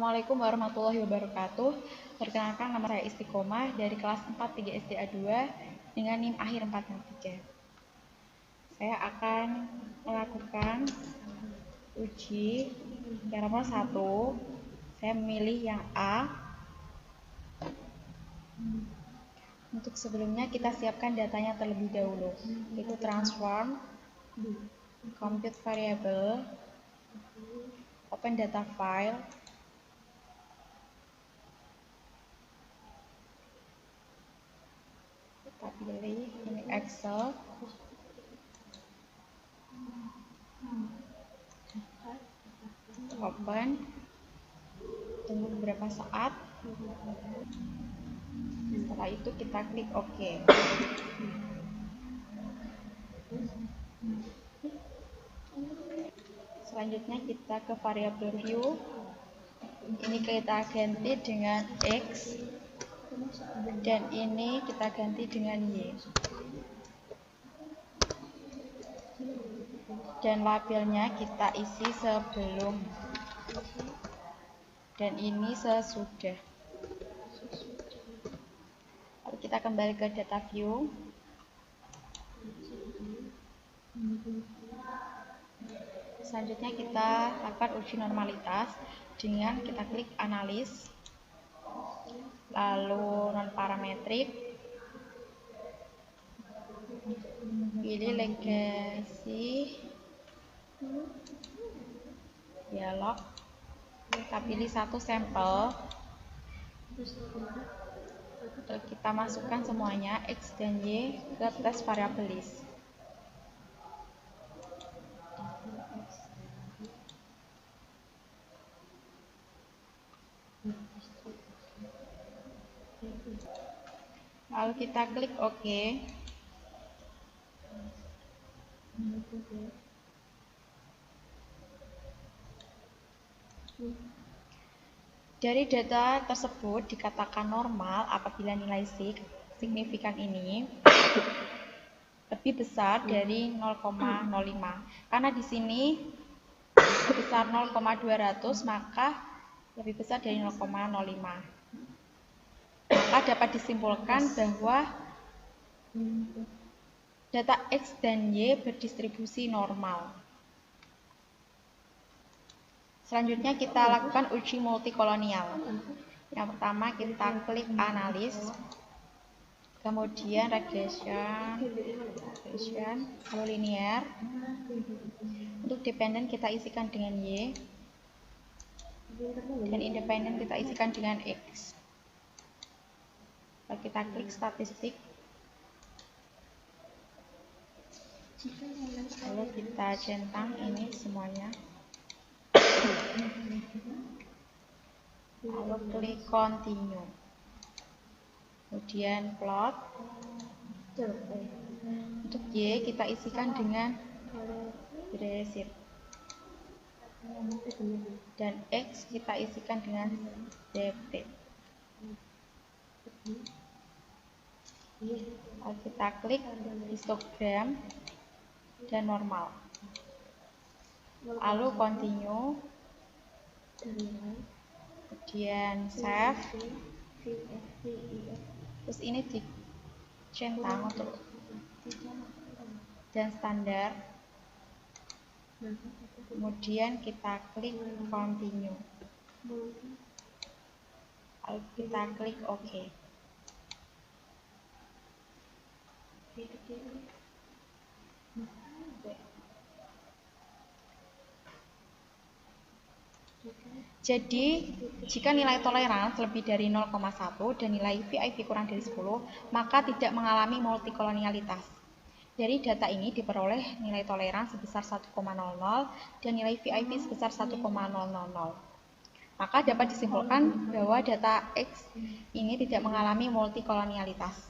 Assalamualaikum warahmatullahi wabarakatuh. Perkenalkan, nama saya Istiqomah dari kelas 4 3 SDA 2 dengan NIM akhir 463. Saya akan melakukan uji yang nomor 1. Saya memilih yang A. Untuk sebelumnya kita siapkan datanya terlebih dahulu, yaitu transform, compute variable, open data file, kita pilih ini Excel, open, tunggu beberapa saat. Setelah itu kita klik OK. Selanjutnya kita ke variabel view. Ini kita ganti dengan X dan ini kita ganti dengan Y. Dan labelnya kita isi sebelum dan ini sesudah. Lalu kita kembali ke data view. Selanjutnya kita lakukan uji normalitas dengan kita klik analis, lalu non parametrik, pilih legacy, dialog, kita pilih satu sampel, kita masukkan semuanya X dan Y ke test variable list. Lalu kita klik OK. Dari data tersebut dikatakan normal apabila nilai signifikan ini lebih besar dari 0,05. Karena di sini sebesar 0,200 maka lebih besar dari 0,05. Maka dapat disimpulkan bahwa data X dan Y berdistribusi normal. Selanjutnya kita lakukan uji multikolonial. Yang pertama kita klik analis, kemudian regression, lalu linear. Untuk dependen kita isikan dengan Y, dan independen kita isikan dengan X. Lalu kita klik statistik, lalu kita centang ini semuanya, lalu klik continue, kemudian plot. Untuk Y kita isikan dengan Brexit, dan X kita isikan dengan DT. Lalu kita klik histogram dan normal, lalu continue, kemudian save, terus ini dicentang untuk dan standar, kemudian kita klik continue, lalu kita klik OK. Jadi, jika nilai toleransi lebih dari 0,1 dan nilai VIP kurang dari 10, maka tidak mengalami multikolonialitas. Dari data ini diperoleh nilai toleransi sebesar 1,00 dan nilai VIP sebesar 1,000. Maka dapat disimpulkan bahwa data X ini tidak mengalami multikolonialitas.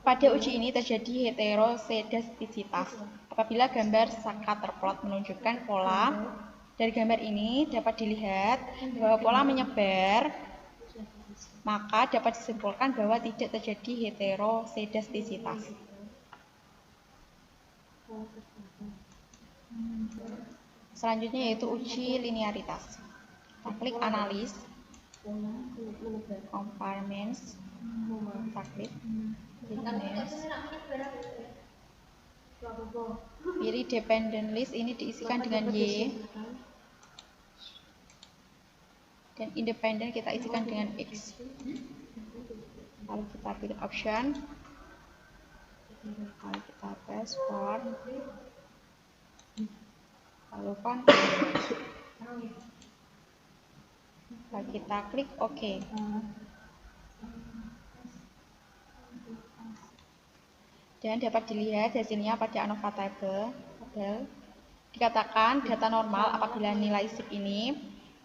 Pada uji ini terjadi heterosedastisitas. Apabila gambar scatterplot menunjukkan pola, dari gambar ini dapat dilihat bahwa pola menyebar, maka dapat disimpulkan bahwa tidak terjadi Selanjutnya yaitu uji linearitas. Kita klik analis, compartments, kita klik pilih dependent list, ini diisikan dengan Y, dan independent kita isikan dengan X. Lalu kita pilih option, lalu kita password, lalu continue. Lalu kita klik OK. Dan dapat dilihat hasilnya pada ANOVA table. Dikatakan data normal apabila nilai SIG ini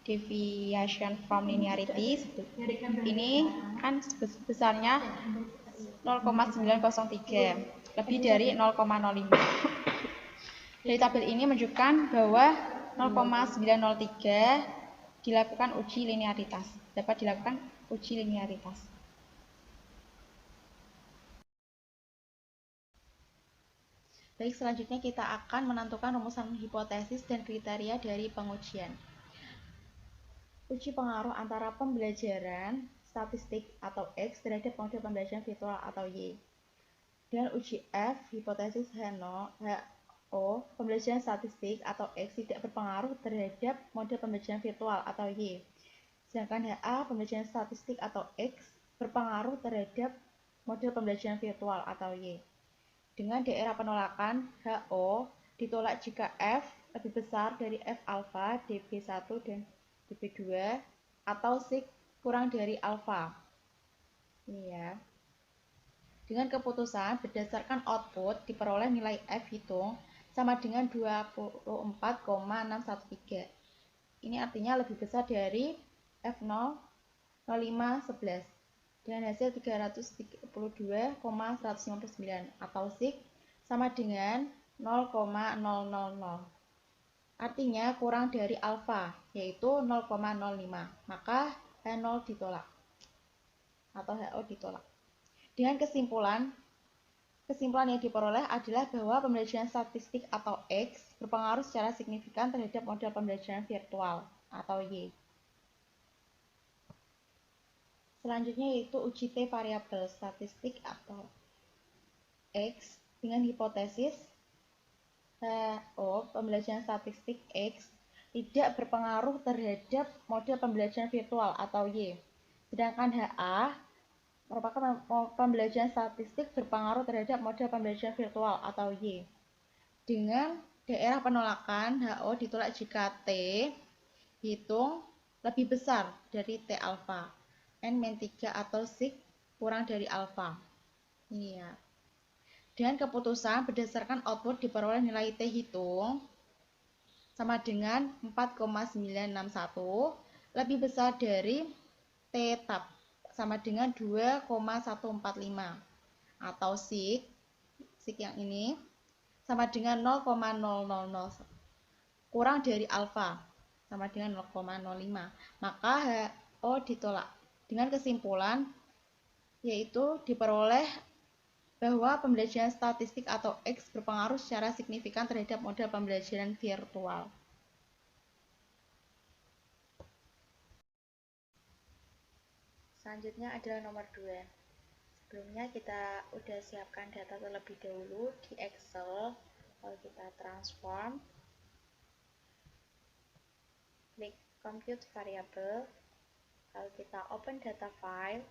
deviation from linearity ini kan besarnya 0,903, lebih dari 0,05. Dari tabel ini menunjukkan bahwa 0,903 dilakukan uji linearitas, dapat dilakukan uji linearitas. Baik, selanjutnya kita akan menentukan rumusan hipotesis dan kriteria dari pengujian. Uji pengaruh antara pembelajaran statistik atau X terhadap model pembelajaran virtual atau Y. Dan uji F, hipotesis HO, pembelajaran statistik atau X tidak berpengaruh terhadap model pembelajaran virtual atau Y. Sedangkan HA, pembelajaran statistik atau X berpengaruh terhadap model pembelajaran virtual atau Y. Dengan daerah penolakan HO ditolak jika F lebih besar dari F alpha dB1 dan dB2 atau SIG kurang dari alpha. Ini ya. Dengan keputusan berdasarkan output diperoleh nilai F hitung sama dengan 24,613. Ini artinya lebih besar dari F0 0511. Dengan hasil 332,159 atau SIG sama dengan 0,000. Artinya kurang dari alfa, yaitu 0,05. Maka H0 ditolak atau HO ditolak. Dengan kesimpulan yang diperoleh adalah bahwa pembelajaran statistik atau X berpengaruh secara signifikan terhadap model pembelajaran virtual atau Y. Selanjutnya yaitu uji T variabel statistik atau X dengan hipotesis HO pembelajaran statistik X tidak berpengaruh terhadap model pembelajaran virtual atau Y. Sedangkan HA merupakan pembelajaran statistik berpengaruh terhadap model pembelajaran virtual atau Y. Dengan daerah penolakan HO ditolak jika T hitung lebih besar dari T alpha. N-3 atau SIG kurang dari alfa. Ini ya. Dengan keputusan berdasarkan output diperoleh nilai T hitung sama dengan 4,961 lebih besar dari T tab sama dengan 2,145 atau SIG yang ini sama dengan 0,000 kurang dari alfa sama dengan 0,05. Maka HO ditolak. Dengan kesimpulan yaitu diperoleh bahwa pembelajaran statistik atau X berpengaruh secara signifikan terhadap model pembelajaran virtual. Selanjutnya adalah nomor 2. Sebelumnya kita udah siapkan data terlebih dahulu di Excel. Lalu kita transform, klik compute variable. Lalu kita open data file,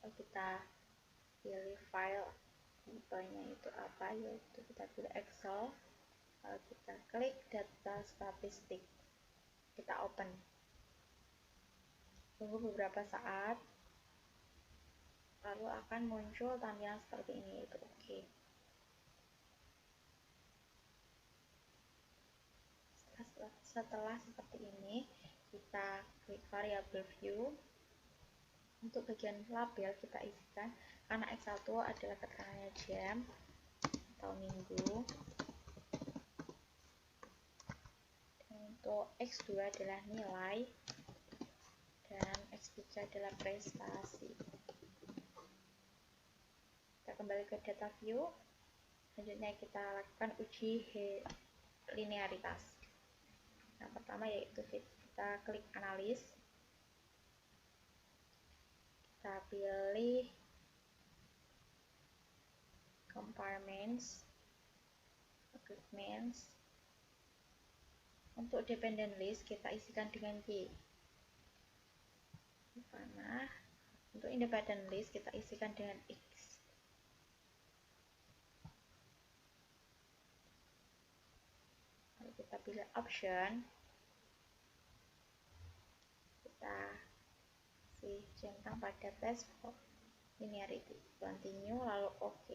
lalu kita pilih file tipenya itu apa, yaitu kita pilih Excel, lalu kita klik data statistik, kita open, tunggu beberapa saat, lalu akan muncul tampilan seperti ini, yaitu OK. Setelah seperti ini, kita klik variable view. Untuk bagian label kita isikan, karena X1 adalah keterangannya jam atau minggu, dan untuk X2 adalah nilai, dan X3 adalah prestasi. Kita kembali ke data view, Selanjutnya kita lakukan uji linearitas. Yang pertama yaitu kita klik analis, kita pilih compartments, agreements. Untuk dependent list kita isikan dengan Y. Panah. Untuk independent list kita isikan dengan X. Lalu kita pilih option. Kita centang pada test for linearity. Continue lalu OK.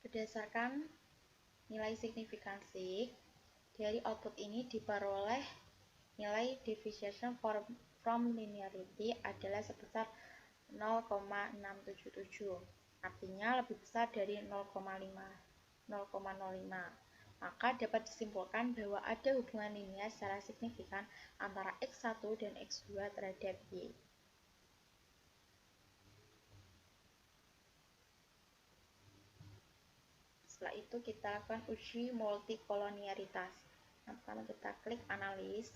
Berdasarkan nilai signifikansi dari output ini diperoleh nilai deviation from linearity adalah sebesar 0,677, artinya lebih besar dari 0,05. Maka dapat disimpulkan bahwa ada hubungan linear secara signifikan antara X1 dan X2 terhadap Y. Setelah itu kita lakukan uji multikolonialitas. Yang pertama kita klik analis,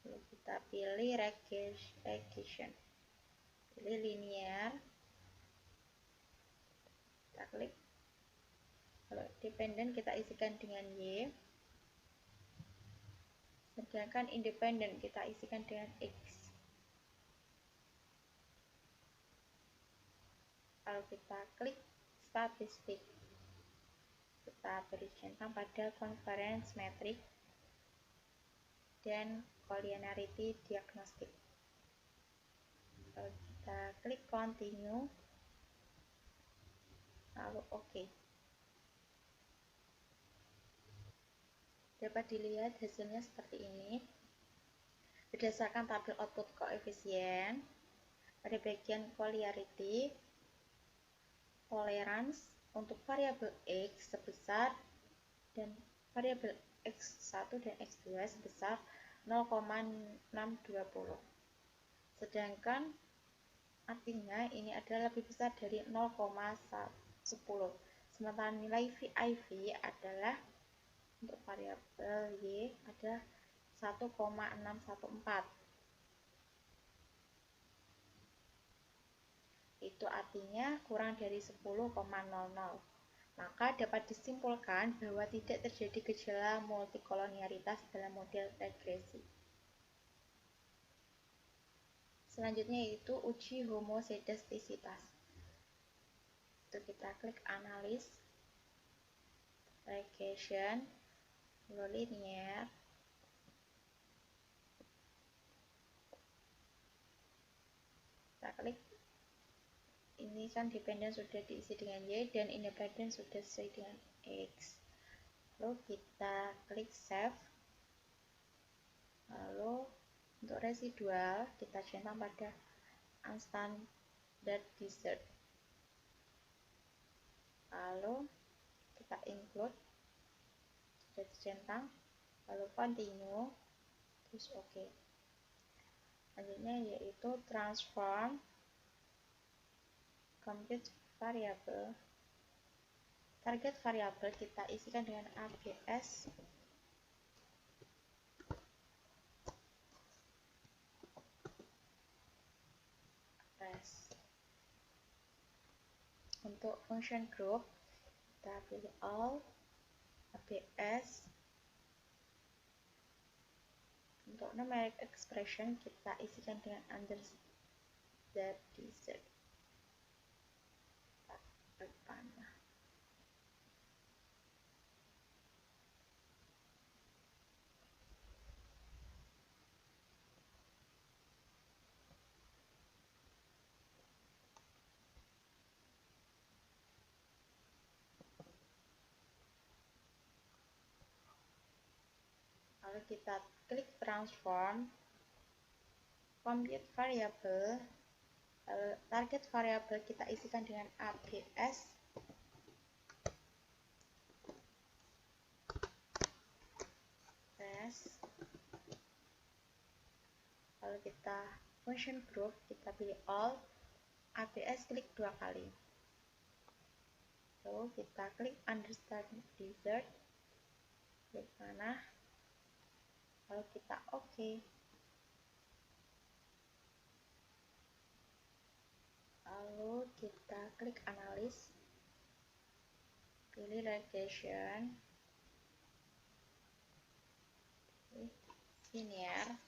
lalu kita pilih regression, pilih linear, kita klik. Kalau dependent kita isikan dengan Y, sedangkan independent kita isikan dengan X. Lalu kita klik statistik, kita beri centang pada convergence metric dan collinearity diagnostic. Lalu kita klik continue, lalu OK. Dapat dilihat hasilnya seperti ini. Berdasarkan tabel output koefisien, pada bagian collinearity, tolerance untuk variabel X sebesar dan variabel X1 dan X2 sebesar 0,620. Sedangkan artinya ini adalah lebih besar dari 0,10. Sementara nilai VIV adalah untuk variabel Y ada 1,614. Itu artinya kurang dari 10,00. Maka dapat disimpulkan bahwa tidak terjadi gejala multikolonialitas dalam model regresi. Selanjutnya yaitu uji homozedastisitas. Itu kita klik analis, regression, linear, kita klik. Ini kan dependent sudah diisi dengan Y dan independent sudah sesuai dengan X. Lalu kita klik save. Lalu untuk residual kita centang pada unstandardized. Lalu kita include, sudah dicentang, lalu continue, terus OK. Selanjutnya yaitu transform compute variable. Target variabel kita isikan dengan ABS untuk function group kita pilih all ABS. Untuk numeric expression kita isikan dengan understandardized. Panah. Lalu kita klik transform compute variable. Target variabel kita isikan dengan ABS kita function group, kita pilih all, ABS klik 2 kali. Lalu kita klik understand dessert, klik panah, lalu kita OK. Lalu kita klik analis, pilih regression, pilih linear.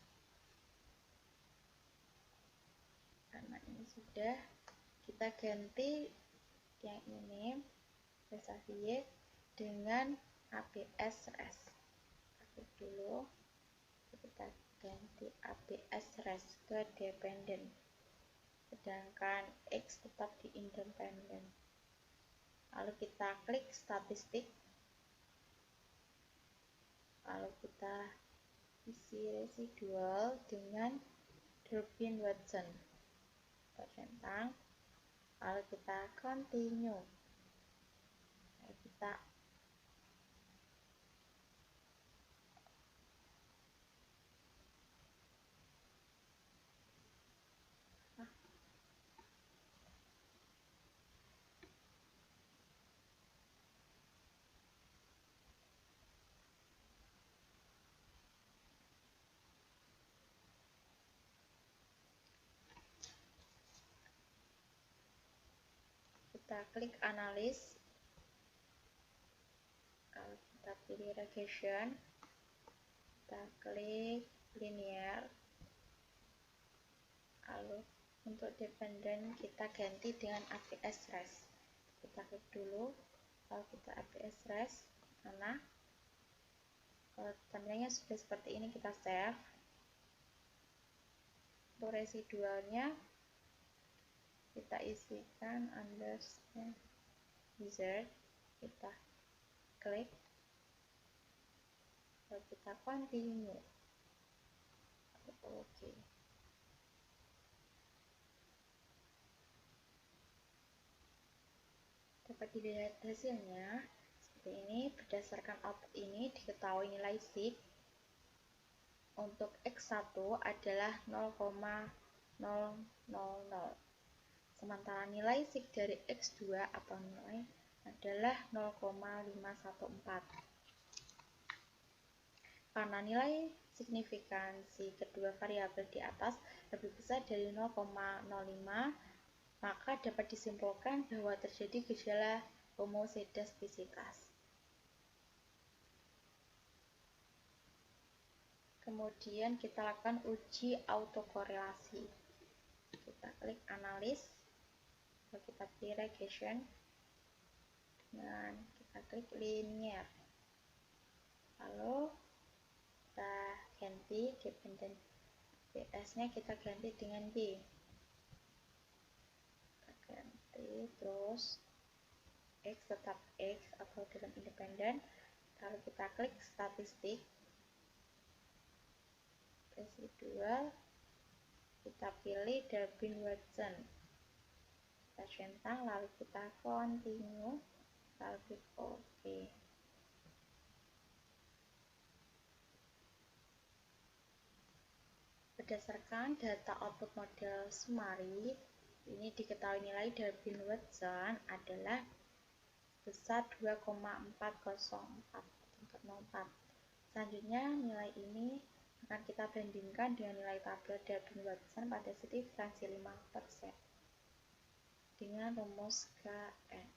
Karena ini sudah, kita ganti yang ini Xavier dengan ABS rest. Klik dulu, kita ganti ABS rest ke dependent, sedangkan X tetap di independent. Lalu kita klik statistik, lalu kita isi residual dengan Durbin-Watson, centang, lalu kita continue. Lalu kita klik analis, lalu kita pilih regression, kita klik linear, lalu untuk dependent kita ganti dengan ABS rest. Kita klik dulu, lalu kita ABS rest, mana? Kalau tampilannya sudah seperti ini, kita save. Untuk residualnya kita isikan understand dessert, kita klik, lalu kita continue. Oke. Dapat dilihat hasilnya seperti ini. Berdasarkan output ini diketahui nilai sig untuk X1 adalah 0,000, sementara nilai sig dari X2 atau nilai adalah 0,514. Karena nilai signifikansi kedua variabel di atas lebih besar dari 0,05, maka dapat disimpulkan bahwa terjadi gejala homosedastisitas. Kemudian kita lakukan uji autokorelasi. Kita klik analis, lalu kita pilih regression, dan kita klik linear. Lalu kita ganti dependent ABS-nya, kita ganti dengan B. Kita ganti, terus X tetap X atau dalam independen. Lalu kita klik statistik, residual, kita pilih Durbin-Watson, kita centang, lalu kita continue, lalu klik OK. Berdasarkan data output model Sumari, ini diketahui nilai Durbin-Watson adalah besar 2,404. Selanjutnya nilai ini akan kita bandingkan dengan nilai tabel Durbin-Watson pada sisi diferensi 5% dengan rumus Kn.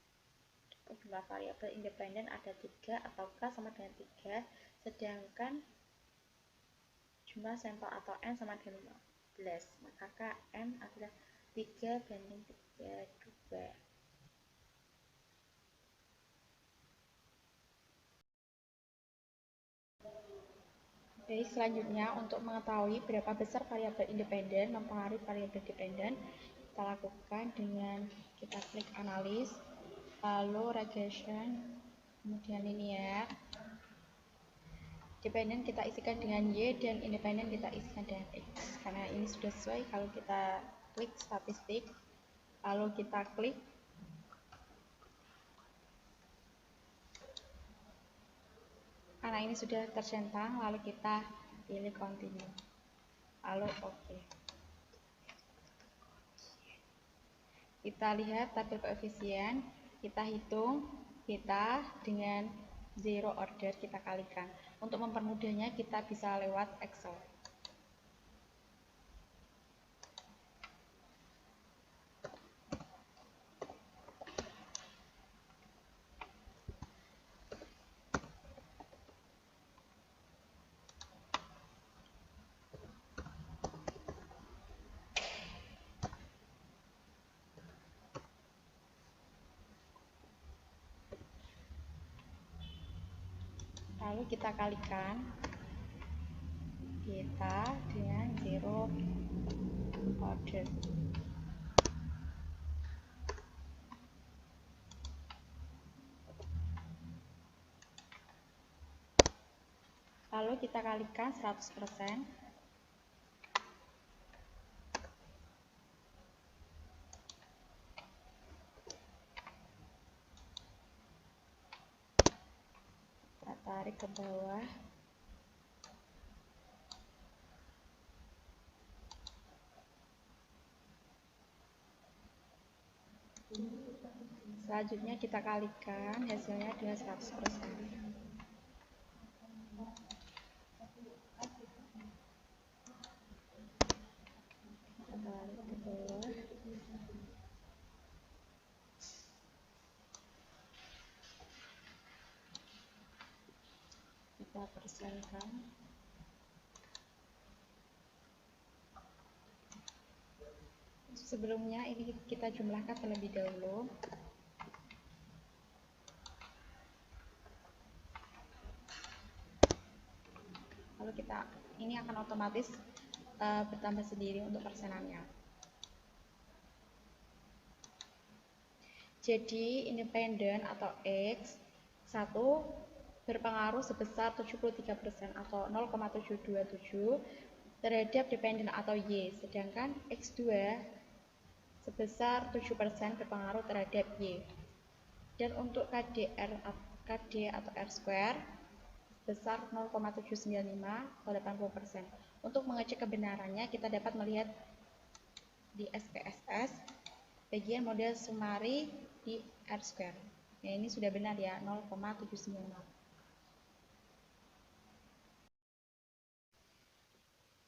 Jumlah variabel independen ada 3 atau K sama dengan 3, sedangkan jumlah sampel atau N sama dengan 15, maka Kn adalah 3:32. Baik, selanjutnya untuk mengetahui berapa besar variabel independen mempengaruhi variabel dependen, kita lakukan dengan kita klik analis, lalu regression, kemudian linear. Dependen kita isikan dengan Y dan independen kita isikan dengan X. Karena ini sudah sesuai, kalau kita klik statistik, lalu kita klik karena ini sudah tercentang, lalu kita pilih continue. Lalu oke. Kita lihat tabel koefisien, kita hitung beta dengan zero order, kita kalikan. Untuk mempermudahnya kita bisa lewat Excel. Lalu kita kalikan beta dengan zero order. Lalu kita kalikan 100%. Kita tarik ke bawah. Selanjutnya kita kalikan hasilnya dengan 100%. Tarik ke bawah. Kita persenkan. Sebelumnya ini kita jumlahkan terlebih dahulu. Lalu ini akan otomatis bertambah sendiri untuk persenannya. Jadi independen atau X 1 berpengaruh sebesar 73% atau 0,727 terhadap dependen atau Y, sedangkan X2 sebesar 7% berpengaruh terhadap Y. Dan untuk KD atau R square sebesar 0,795 atau 80%. Untuk mengecek kebenarannya kita dapat melihat di SPSS bagian model sumari di R square. Ya, ini sudah benar ya, 0,795.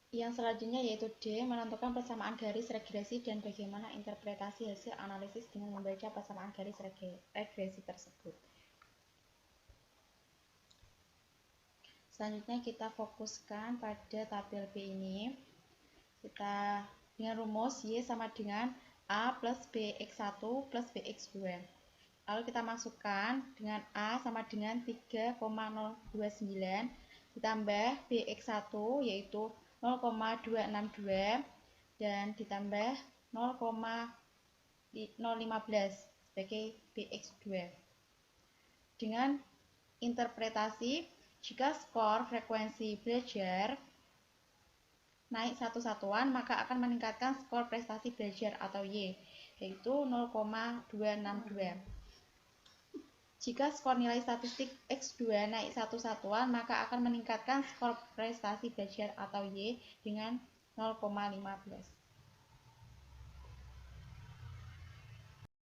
Yang selanjutnya yaitu D, menentukan persamaan garis regresi dan bagaimana interpretasi hasil analisis dengan membaca persamaan garis regresi tersebut. Selanjutnya kita fokuskan pada tabel B ini. Kita dengan rumus Y sama dengan A plus BX1 plus BX2. Lalu kita masukkan dengan A sama dengan 3,029 ditambah BX1 yaitu 0,262 dan ditambah 0,015 sebagai BX2. Dengan interpretasi, jika skor frekuensi belajar naik satu satuan, maka akan meningkatkan skor prestasi belajar atau Y, yaitu 0,262. Jika skor nilai statistik X2 naik satu satuan, maka akan meningkatkan skor prestasi belajar atau Y dengan 0,15.